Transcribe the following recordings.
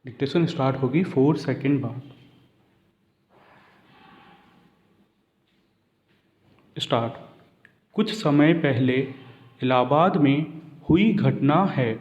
Dictation start होगी 4 second बाद। Start. कुछ समय पहले इलाहाबाद में हुई घटना है।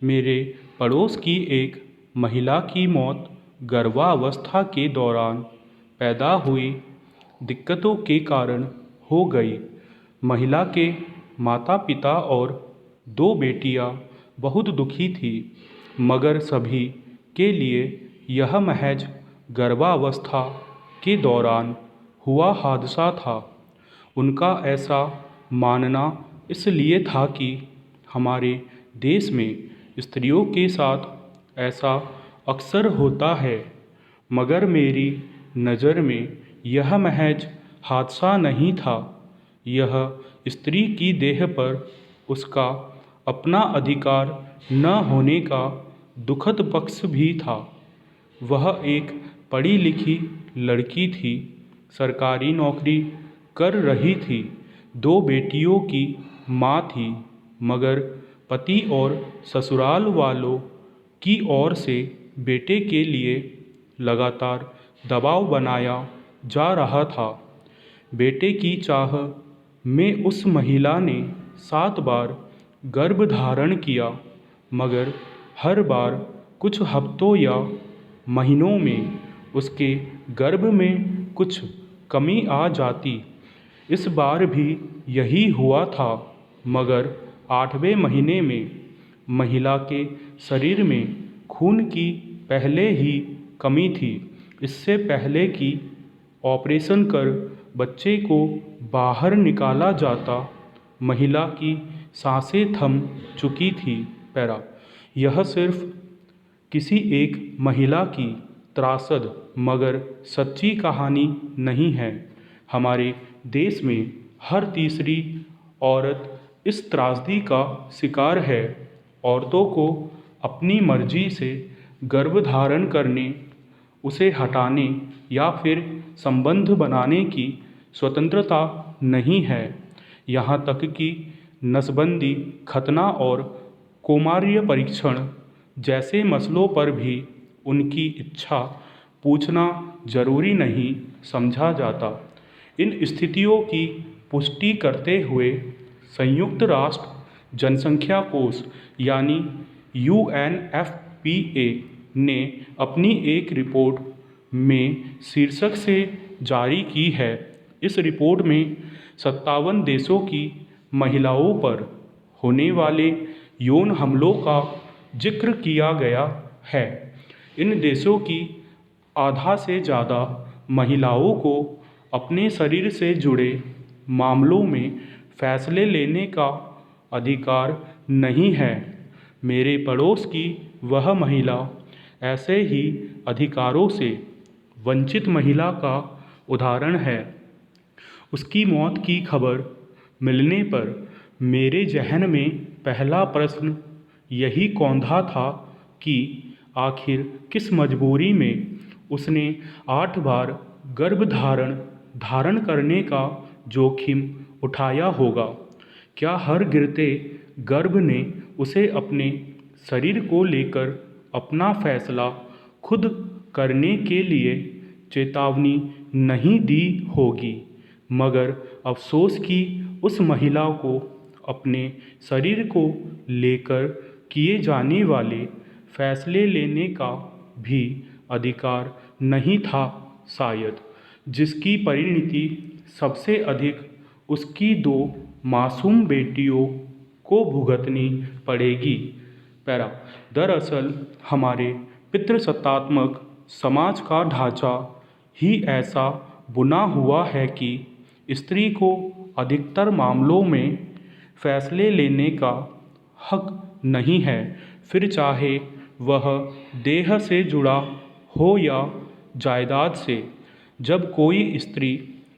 मेरे पड़ोस की एक महिला की मौत गर्भावस्था के दौरान पैदा हुई दिक्कतों के कारण हो गई। महिला के माता पिता और 2 बेटियां बहुत दुखी थी, मगर सभी के लिए यह महज गर्भावस्था के दौरान हुआ हादसा था। उनका ऐसा मानना इसलिए था कि हमारे देश में स्त्रियों के साथ ऐसा अक्सर होता है, मगर मेरी नज़र में यह महज हादसा नहीं था। यह स्त्री की देह पर उसका अपना अधिकार न होने का दुखद पक्ष भी था। वह एक पढ़ी लिखी लड़की थी, सरकारी नौकरी कर रही थी, 2 बेटियों की माँ थी, मगर पति और ससुराल वालों की ओर से बेटे के लिए लगातार दबाव बनाया जा रहा था। बेटे की चाह में उस महिला ने 7 बार गर्भ धारण किया, मगर हर बार कुछ हफ्तों या महीनों में उसके गर्भ में कुछ कमी आ जाती। इस बार भी यही हुआ था, मगर 8वें महीने में महिला के शरीर में खून की पहले ही कमी थी। इससे पहले कि ऑपरेशन कर बच्चे को बाहर निकाला जाता, महिला की सांसें थम चुकी थी। पैरा। यह सिर्फ किसी एक महिला की त्रासद मगर सच्ची कहानी नहीं है। हमारे देश में हर तीसरी औरत इस त्रासदी का शिकार है। औरतों को अपनी मर्जी से गर्भ धारण करने, उसे हटाने या फिर संबंध बनाने की स्वतंत्रता नहीं है। यहाँ तक कि नसबंदी, खतना और कौमार्य परीक्षण जैसे मसलों पर भी उनकी इच्छा पूछना जरूरी नहीं समझा जाता। इन स्थितियों की पुष्टि करते हुए संयुक्त राष्ट्र जनसंख्या कोष यानी UNFPA ने अपनी एक रिपोर्ट में शीर्षक से जारी की है। इस रिपोर्ट में 57 देशों की महिलाओं पर होने वाले यौन हमलों का जिक्र किया गया है। इन देशों की आधा से ज़्यादा महिलाओं को अपने शरीर से जुड़े मामलों में फैसले लेने का अधिकार नहीं है। मेरे पड़ोस की वह महिला ऐसे ही अधिकारों से वंचित महिला का उदाहरण है। उसकी मौत की खबर मिलने पर मेरे जहन में पहला प्रश्न यही कौंधा था कि आखिर किस मजबूरी में उसने 8 बार गर्भ धारण करने का जोखिम उठाया होगा। क्या हर गिरते गर्भ ने उसे अपने शरीर को लेकर अपना फैसला खुद करने के लिए चेतावनी नहीं दी होगी, मगर अफसोस कि उस महिला को अपने शरीर को लेकर किए जाने वाले फैसले लेने का भी अधिकार नहीं था शायद, जिसकी परिणति सबसे अधिक उसकी 2 मासूम बेटियों को भुगतनी पड़ेगी। पैरा। दरअसल हमारे पितृसत्तात्मक समाज का ढांचा ही ऐसा बुना हुआ है कि स्त्री को अधिकतर मामलों में फैसले लेने का हक नहीं है, फिर चाहे वह देह से जुड़ा हो या जायदाद से। जब कोई स्त्री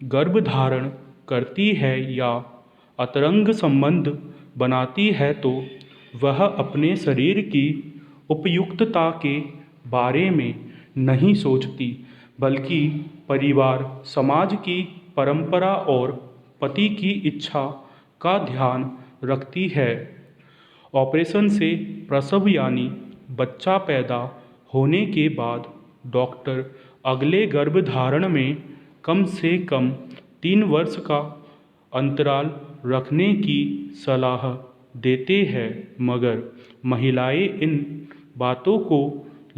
गर्भ धारण करती है या अंतरंग संबंध बनाती है तो वह अपने शरीर की उपयुक्तता के बारे में नहीं सोचती, बल्कि परिवार, समाज की परंपरा और पति की इच्छा का ध्यान रखती है। ऑपरेशन से प्रसव यानी बच्चा पैदा होने के बाद डॉक्टर अगले गर्भधारण में कम से कम 3 वर्ष का अंतराल रखने की सलाह देते हैं, मगर महिलाएं इन बातों को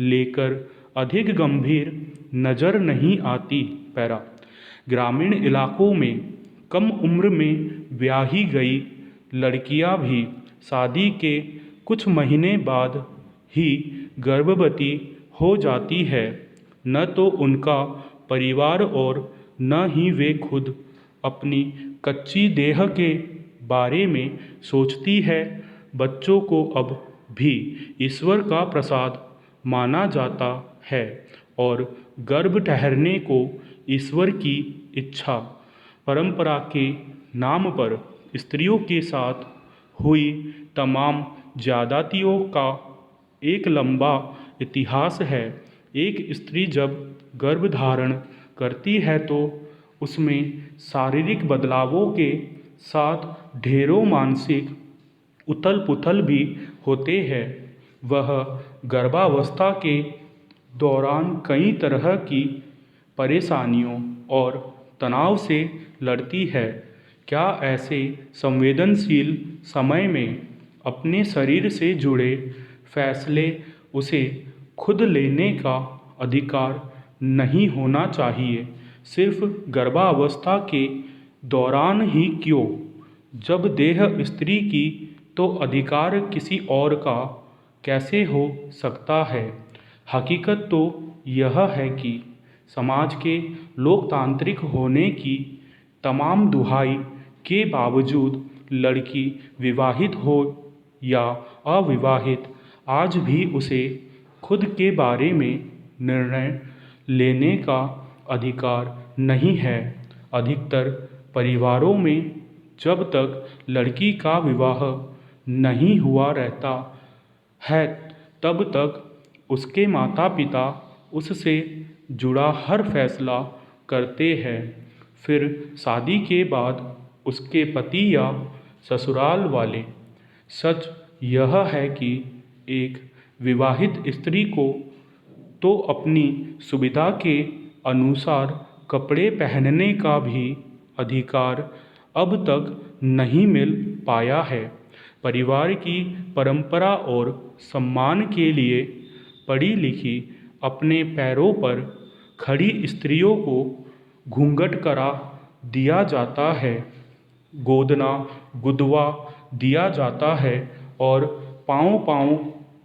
लेकर अधिक गंभीर नज़र नहीं आती। पैरा ग्रामीण इलाकों में कम उम्र में ब्याही गई लड़कियां भी शादी के कुछ महीने बाद ही गर्भवती हो जाती है। न तो उनका परिवार और न ही वे खुद अपनी कच्ची देह के बारे में सोचती है। बच्चों को अब भी ईश्वर का प्रसाद माना जाता है और गर्भ ठहरने को ईश्वर की इच्छा परंपरा के नाम पर स्त्रियों के साथ हुई तमाम ज्यादतियों का एक लंबा इतिहास है। एक स्त्री जब गर्भधारण करती है तो उसमें शारीरिक बदलावों के साथ ढेरों मानसिक उथल पुथल भी होते हैं। वह गर्भावस्था के दौरान कई तरह की परेशानियों और तनाव से लड़ती है। क्या ऐसे संवेदनशील समय में अपने शरीर से जुड़े फैसले उसे खुद लेने का अधिकार नहीं होना चाहिए? सिर्फ गर्भावस्था के दौरान ही क्यों? जब देह स्त्री की तो अधिकार किसी और का कैसे हो सकता है? हकीकत तो यह है कि समाज के लोकतांत्रिक होने की तमाम दुहाई के बावजूद लड़की विवाहित हो या अविवाहित, आज भी उसे खुद के बारे में निर्णय लेने का अधिकार नहीं है। अधिकतर परिवारों में जब तक लड़की का विवाह नहीं हुआ रहता है तब तक उसके माता पिता उससे जुड़ा हर फैसला करते हैं। फिर शादी के बाद उसके पति या ससुराल वाले। सच यह है कि एक विवाहित स्त्री को तो अपनी सुविधा के अनुसार कपड़े पहनने का भी अधिकार अब तक नहीं मिल पाया है। परिवार की परंपरा और सम्मान के लिए पढ़ी लिखी अपने पैरों पर खड़ी स्त्रियों को घूंघट करा दिया जाता है, गोदना गुदवा दिया जाता है और पाँव पाँव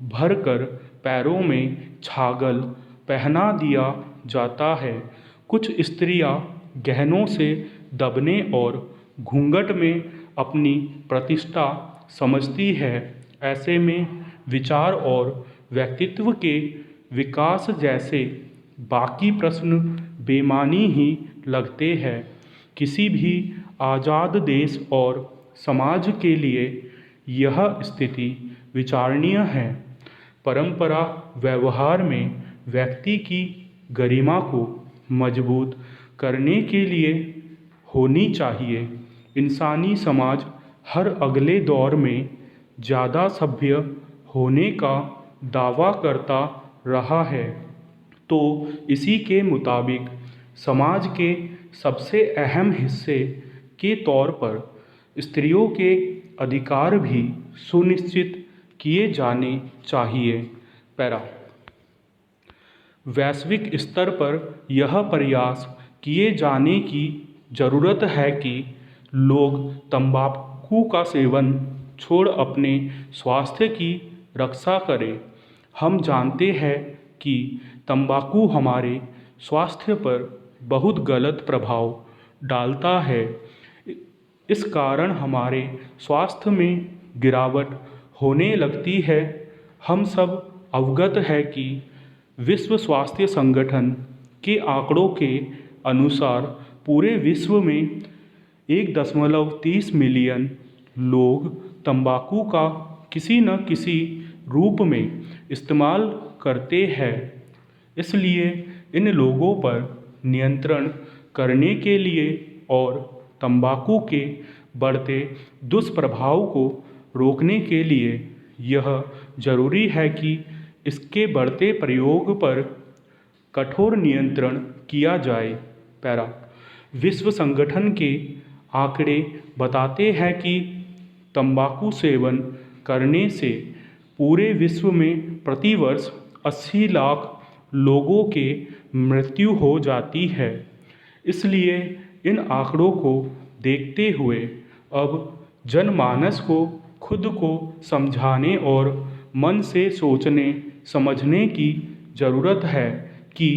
भरकर पैरों में छागल पहना दिया जाता है। कुछ स्त्रियां गहनों से दबने और घूंघट में अपनी प्रतिष्ठा समझती है। ऐसे में विचार और व्यक्तित्व के विकास जैसे बाकी प्रश्न बेमानी ही लगते हैं। किसी भी आज़ाद देश और समाज के लिए यह स्थिति विचारणीय है। परंपरा व्यवहार में व्यक्ति की गरिमा को मजबूत करने के लिए होनी चाहिए। इंसानी समाज हर अगले दौर में ज़्यादा सभ्य होने का दावा करता रहा है, तो इसी के मुताबिक समाज के सबसे अहम हिस्से के तौर पर स्त्रियों के अधिकार भी सुनिश्चित किए जाने चाहिए। पैरा वैश्विक स्तर पर यह प्रयास किए जाने की ज़रूरत है कि लोग तंबाकू का सेवन छोड़ अपने स्वास्थ्य की रक्षा करें। हम जानते हैं कि तंबाकू हमारे स्वास्थ्य पर बहुत गलत प्रभाव डालता है। इस कारण हमारे स्वास्थ्य में गिरावट होने लगती है। हम सब अवगत है कि विश्व स्वास्थ्य संगठन के आंकड़ों के अनुसार पूरे विश्व में 1.30 मिलियन लोग तंबाकू का किसी न किसी रूप में इस्तेमाल करते हैं। इसलिए इन लोगों पर नियंत्रण करने के लिए और तंबाकू के बढ़ते दुष्प्रभाव को रोकने के लिए यह ज़रूरी है कि इसके बढ़ते प्रयोग पर कठोर नियंत्रण किया जाए। पैरा। विश्व संगठन के आंकड़े बताते हैं कि तंबाकू सेवन करने से पूरे विश्व में प्रतिवर्ष 80 लाख लोगों के मृत्यु हो जाती है। इसलिए इन आंकड़ों को देखते हुए अब जनमानस को खुद को समझाने और मन से सोचने समझने की ज़रूरत है कि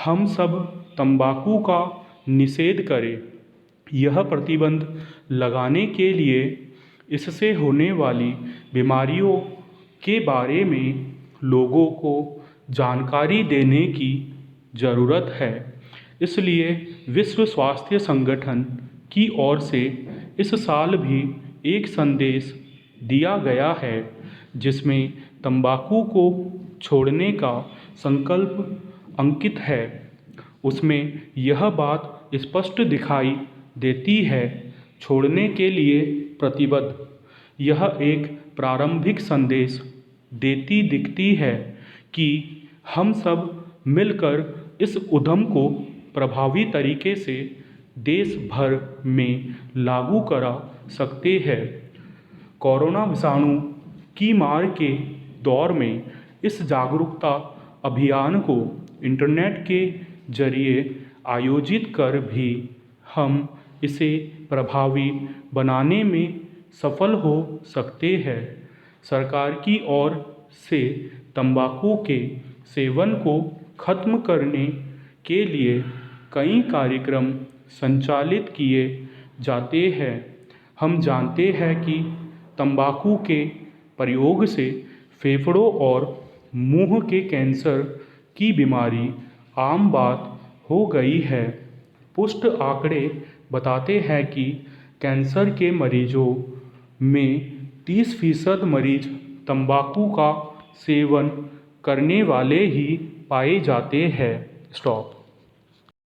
हम सब तंबाकू का निषेध करें। यह प्रतिबंध लगाने के लिए इससे होने वाली बीमारियों के बारे में लोगों को जानकारी देने की ज़रूरत है। इसलिए विश्व स्वास्थ्य संगठन की ओर से इस साल भी एक संदेश दिया गया है जिसमें तंबाकू को छोड़ने का संकल्प अंकित है। उसमें यह बात स्पष्ट दिखाई देती है, छोड़ने के लिए प्रतिबद्ध। यह एक प्रारंभिक संदेश देती दिखती है कि हम सब मिलकर इस उद्यम को प्रभावी तरीके से देश भर में लागू करा सकते हैं। कोरोना विषाणु की मार के दौर में इस जागरूकता अभियान को इंटरनेट के जरिए आयोजित कर भी हम इसे प्रभावी बनाने में सफल हो सकते हैं। सरकार की ओर से तंबाकू के सेवन को खत्म करने के लिए कई कार्यक्रम संचालित किए जाते हैं। हम जानते हैं कि तंबाकू के प्रयोग से फेफड़ों और मुंह के कैंसर की बीमारी आम बात हो गई है। पुष्ट आंकड़े बताते हैं कि कैंसर के मरीजों में 30% मरीज तंबाकू का सेवन करने वाले ही पाए जाते हैं। स्टॉप।